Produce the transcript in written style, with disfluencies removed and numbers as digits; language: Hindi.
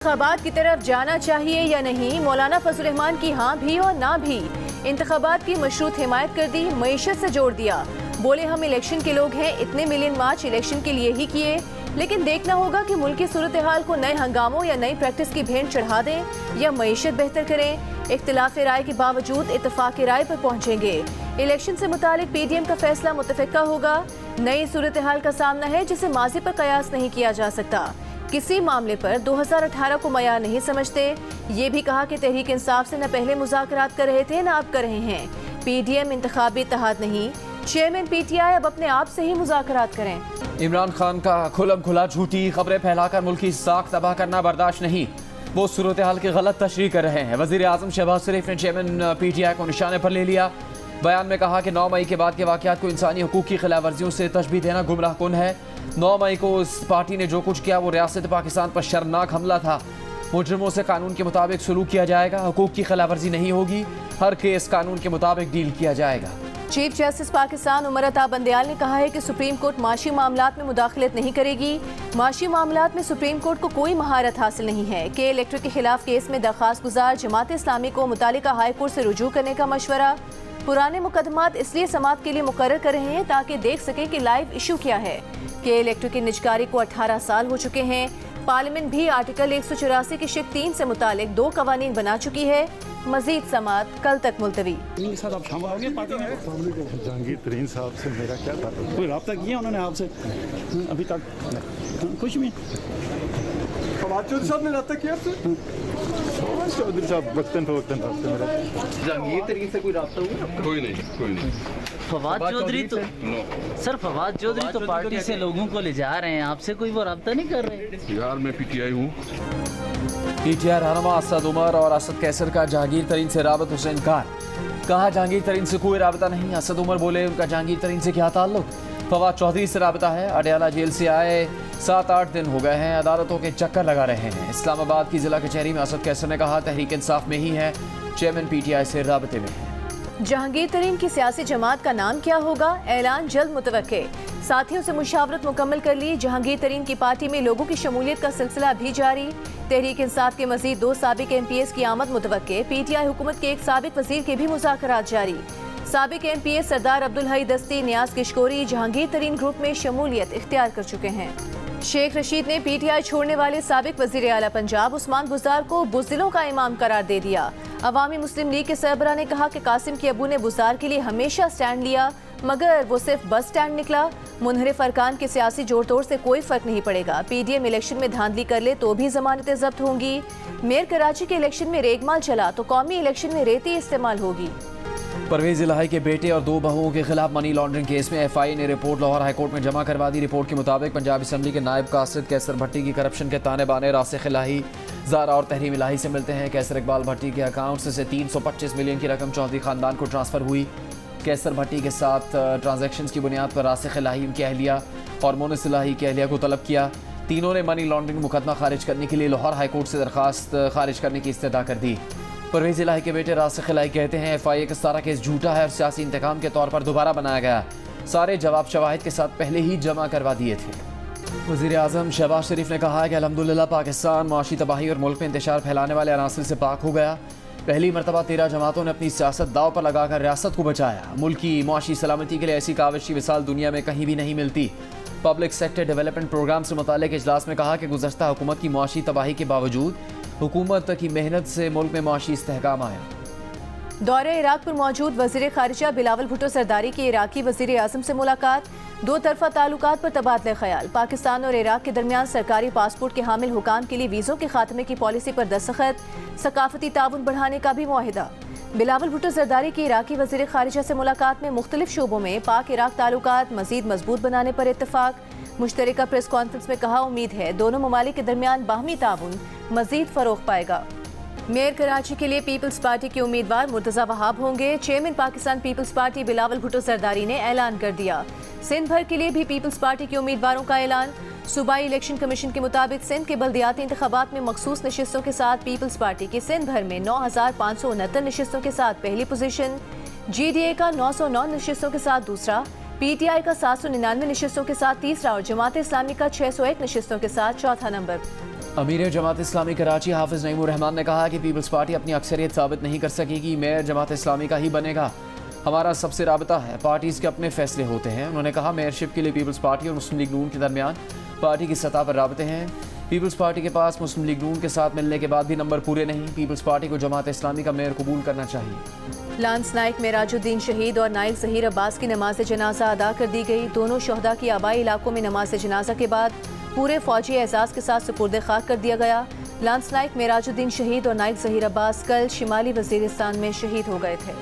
इंतखाबात की तरफ जाना चाहिए या नहीं, मौलाना फजल रहमान की हाँ भी और ना भी। इंतखाबात की मशरूत हिमायत कर दी, मईशत से जोड़ दिया। बोले हम इलेक्शन के लोग हैं, इतने मिलियन मार्च इलेक्शन के लिए ही किए, लेकिन देखना होगा कि मुल्क की सूरत हाल को नए हंगामों या नई प्रैक्टिस की भेंट चढ़ा दें या मईशत बेहतर करें। इख्तिलाफ राय के बावजूद इत्तफाक राय पर पहुँचेंगे। इलेक्शन से मुतालिक PDM का फैसला मुतफ़िका होगा। नई सूरत हाल का सामना है जिसे माजी पर कयास नहीं किया जा सकता। किसी मामले पर 2018 को मयार नहीं समझते। ये भी कहा कि तहरीक इंसाफ से न पहले मुज़ाकरात कर रहे थे न अब कर रहे हैं। PDM इंतखाबी इत्तेहाद नहीं, चेयरमैन PTI अब अपने आप से ही मुज़ाकरात करें। इमरान खान का खुलम खुला झूठी खबरें फैलाकर मुल्क की साख तबाह करना बर्दाश्त नहीं, वो सूरत हाल की गलत तशरीह कर रहे हैं। वज़ीर आज़म शहबाज शरीफ ने चेयरमैन PTI को निशाने पर ले लिया। बयान में कहा कि 9 मई के बाद के वाक़यात को इंसानी हकूक़ की खिलाफ वर्जियों से तशबीह देना गुमराह कुन है। 9 मई को इस पार्टी ने जो कुछ किया वो रियासत पाकिस्तान पर शर्मनाक हमला था। मुजरिमों से कानून के मुताबिक सलूक किया जाएगा, हकूक़ की खिलाफ वर्जी नहीं होगी, हर केस कानून के मुताबिक डील किया जाएगा। चीफ जस्टिस पाकिस्तान उमर अता बंदयाल ने कहा है कि सुप्रीम कोर्ट माशी मामलात में मुदाखलत नहीं करेगी। माशी मामलात में सुप्रीम कोर्ट को कोई महारत हासिल नहीं है। के इलेक्ट्रिक के खिलाफ केस में दरख्वास्त गुजार जमात इस्लामी को मुतालिका हाई कोर्ट से रुजू करने का मशवरा। पुराने मुकदमात इसलिए समात के लिए मुकर्रर कर रहे हैं ताकि देख सके कि लाइव इशू क्या है। के इलेक्ट्रिक की निजकारी को 18 साल हो चुके हैं। पार्लियामेंट भी आर्टिकल 184 की शिक 3 से मुतालिक 2 कवानीन बना चुकी है। मजीद समात कल तक मुलतवी। जहांगीर तरीन साहब से मेरा क्या था, कोई रब्ता किया उन्होंने आपसे? अभी तक कुछ भी। फवाद चौधरी साहब ने रब्ता किया आपसे? चौधरी साहब वक्तन फवक्तन आपसे मेरा। जहांगीर तरीन से कोई रब्ता हुआ? कोई नहीं। फवाद चौधरी तो सर फवाद चौधरी तो पार्टी से लोगों को ले जा रहे हैं, आपसे कोई वो रब्ता नहीं कर रहे? यार मैं PTI हूँ। PTI रहनुमा असद उमर और असद कैसर का जहांगीर तरीन से राबत से इनकार। कहा जहांगीर तरीन से कोई राबता नहीं। असद उमर बोले उनका जहांगीर तरीन से क्या ताल्लुक। फवाद चौधरी से राबता है। अडयाला जेल से आए 7-8 दिन हो गए हैं, अदालतों के चक्कर लगा रहे हैं। इस्लामाबाद की जिला कचहरी में असद कैसर ने कहा तहरीक इंसाफ में ही है, चेयरमैन PTI से राबते में है। जहांगीर तरीन की सियासी जमात का नाम क्या होगा, ऐलान जल्द मुतवक्के। साथियों से मुशावरत मुकम्मल कर ली। जहांगीर तरीन की पार्टी में लोगों की शमूलियत का सिलसिला भी जारी। तहरीक इंसाफ के मजीद 2 साबिक MPS की आमद मुतवक्के। PTI हुकूमत के एक साबिक वजीर के भी मुज़ाकरात जारी। साबिक MPS सरदार अब्दुल हई दस्ती, नियाज किशकोरी जहांगीर तरीन ग्रुप में शमूलियत इख्तियार कर चुके हैं। शेख रशीद ने PTI छोड़ने वाले साबिक वजीर आला पंजाब उस्मान बुज़दार को बुज़दिलों का इमाम करार दे दिया। अवामी मुस्लिम लीग के सरबराह ने कहा कि कासिम के अबू ने बुज़दार के लिए हमेशा स्टैंड लिया, मगर वो सिर्फ बस स्टैंड निकला। मुनहरिफ अरकान के सियासी जोड़ तोड़ से कोई फर्क नहीं पड़ेगा। PDM इलेक्शन में धांधली कर ले तो भी जमानतें जब्त होंगी। मेयर कराची के इलेक्शन में रेगमाल चला तो कौमी इलेक्शन में रेती इस्तेमाल होगी। परवेज इलाही के बेटे और 2 बहुओं के खिलाफ मनी लॉन्ड्रिंग केस में FI ने रिपोर्ट लाहौर हाईकोर्ट में जमा करवा दी। रिपोर्ट के मुताबिक पंजाब असम्बली के नायब कासिद कैसर भट्टी की करप्शन के ताने बाने रासिख इलाही, ज़ारा और तहरीम इलाही से मिलते हैं। कैसर इकबाल भट्टी के अकाउंट से 325 मिलियन की रकम चौधरी खानदान को ट्रांसफ़र हुई। कैसर भट्टी के साथ ट्रांजैक्शन की बुनियाद पर रासिख इलाही उनकी अहलिया और मोनिस इलाही की अहलिया को तलब किया। तीनों ने मनी लॉन्ड्रिंग मुकदमा खारिज करने के लिए लाहौर हाईकोर्ट से दरखास्त खारिज करने की इस्तदा कर दी। परवेज इलाही के बेटे रासिख इलाही कहते हैं FI का सारा केस झूठा है और सियासी इंतकाम के तौर पर दोबारा बनाया गया। सारे जवाब शवाहिद के साथ पहले ही जमा करवा दिए थे। वज़ीर आज़म शहबाज शरीफ ने कहा है कि अल्हम्दुलिल्लाह पाकिस्तान माशी तबाही और मुल्क में इंतशार फैलाने वाले अनासिर से पाक हो गया। पहली मरतबा 13 जमातों ने अपनी सियासत दाव पर लगाकर रियासत को बचाया। मुल्क की माशी सलामती के लिए ऐसी काविश की मिसाल दुनिया में कहीं भी नहीं मिलती। पब्लिक सेक्टर डेवलपमेंट प्रोग्राम से मुताल्लिक़ इजलास में कहा कि गुज़श्ता हुकूमत की माशी तबाही के बावजूद हुकूमत की मेहनत से मुल्क में माशी इस्तेहकाम आया। दौरे इराक पर मौजूद वज़ीर ख़ारिजा बिलावल भुट्टो सरदारी की इराकी वज़ीर आज़म से मुलाकात। 2 तरफ़ा ताल्लुकात पर तबादला ख्याल। पाकिस्तान और इराक के दरमियान सरकारी पासपोर्ट के हामिल हुकाम के लिए वीज़ों के खात्मे की पॉलिसी पर दस्तखत। सकाफती ताउन बढ़ाने का भी मुआहिदा। बिलावल भुट्टो सरदारी की इराकी वज़ीर ख़ारिजा से मुलाकात में मुख्तलिफ शोबों में पाक इराक ताल्लुकात मज़ीद मजबूत बनाने पर इत्तफाक। मुश्तरका प्रेस कॉन्फ्रेंस में कहा उम्मीद है दोनों ममालिक के दरमियान बाहमी ताउन मज़ीद फ़रोग़ पाएगा। मेयर कराची के लिए पीपल्स पार्टी के उम्मीदवार मुर्तज़ा वहाब होंगे। Chairman Pakistan Peoples Party Bilawal Bhutto Zardari ने ऐलान कर दिया। सिंध भर के लिए भी पीपल्स पार्टी के उम्मीदवारों का ऐलान। सूबाई इलेक्शन कमीशन के मुताबिक सिंध के बल्दियाती इंतखाबात में मखसूस नशिस्तों के साथ पीपल्स पार्टी की सिंध भर में 9,569 नशिस्तों के साथ पहली पोजीशन, GDA का 909 नशिस्तों के साथ दूसरा, PTI का 799 नशिस्तों के साथ तीसरा और जमात इस्लामी का 601 नशिस्तों के साथ चौथा नंबर। अमीर जमात इस्लामी कराची हाफिज नईमुर रहमान ने कहा कि पीपल्स पार्टी अपनी अक्सरियत साबित नहीं कर सकेगी, मेयर जमात इस्लामी का ही बनेगा। हमारा सबसे राबता है, पार्टीज़ के अपने फैसले होते हैं। उन्होंने कहा मेयरशिप के लिए पीपल्स पार्टी और मुस्लिम लीग नून के दरमियान पार्टी की सतह पर राबते हैं। पीपल्स पार्टी के पास मुस्लिम लीग नून के साथ मिलने के बाद भी नंबर पूरे नहीं। पीपल्स पार्टी को जमात इस्लामी का मेयर कबूल करना चाहिए। लांस नाइक मेराजुद्दीन शहीद और नाइक ज़हीर अब्बास की नमाज जनाजा अदा कर दी गई। दोनों शहदा की आबाई इलाकों में नमाज जनाजा के बाद पूरे फौजी एजाज़ के साथ सुपुर्द खाक कर दिया गया। लांस नाइक मेराजुद्दीन शहीद और नाइक ज़हीर अब्बास कल शिमाली वज़ीरिस्तान में शहीद हो गए थे।